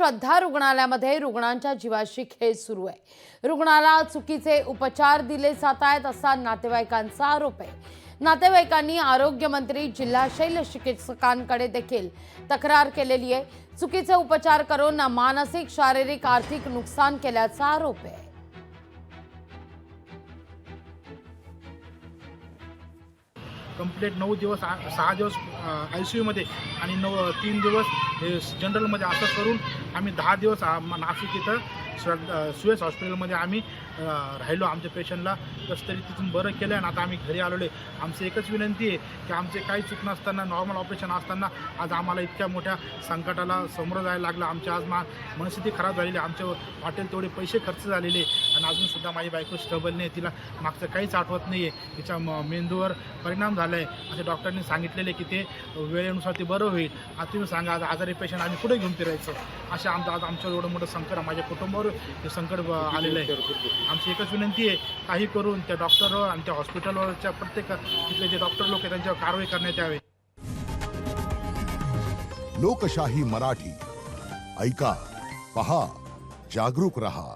श्रद्धा रुग्णालयामध्ये रुग्णांच्या जीवाशी खेळ सुरू आहे। रुग्णाला चुकीचे उपचार दिले जात आहेत असा नातेवाईकांचा आरोप आहे। नातेवाईकांनी आरोग्यमंत्री जिल्हा शल्य चिकित्सकांकडे देखील तक्रार केलेली आहे। चुकीचे उपचार करून मानसिक, शारीरिक, आर्थिक नुकसान केल्याचा आरोप आहे। कंप्लीट 9 दिवस 6 दिवस ICU मध्ये आणि 3 दिवस जनरलमध्ये असं करून आम्ही 10 दिवस नाशिक इथं सुएस हॉस्पिटलमध्ये आम्ही राहिलो। आमच्या पेशंटला कसं तरी तिथून बरं केलं आणि आता आम्ही घरी आलेलो आहे। आमची एकच विनंती आहे की आमचे काही चूक नसताना, नॉर्मल ऑपरेशन असताना आज आम्हाला इतक्या मोठ्या संकटाला सामोरं जायला लागलं। आमच्या आज मनस्थिती खराब झालेली, आमच्या वाटेल तेवढे पैसे खर्च झालेले आणि अजूनसुद्धा माझी बायको स्टेबल नाही, तिला मागचं काहीच आठवत नाही आहे, तिच्या मेंदूवर परिणाम झाला आहे असे डॉक्टरांनी सांगितलेले की ते वेळेनुसार ते बरं होईल। आता तुम्ही सांगा, आज आजारी पेशंट आम्ही कुठे घेऊन फिरायचं? असे आज आमच्यावर एवढं मोठं संकट, माझ्या कुटुंबावर हे संकट आलेलं आहे। आमची एकच विनंती आहे, काही करून त्या डॉक्टरवर आणि त्या हॉस्पिटलवरच्या प्रत्येक तिथले जे डॉक्टर लोक आहेत त्यांच्यावर कारवाई करण्यात यावी। लोकशाही मराठी ऐका, पहा, जागरूक रहा।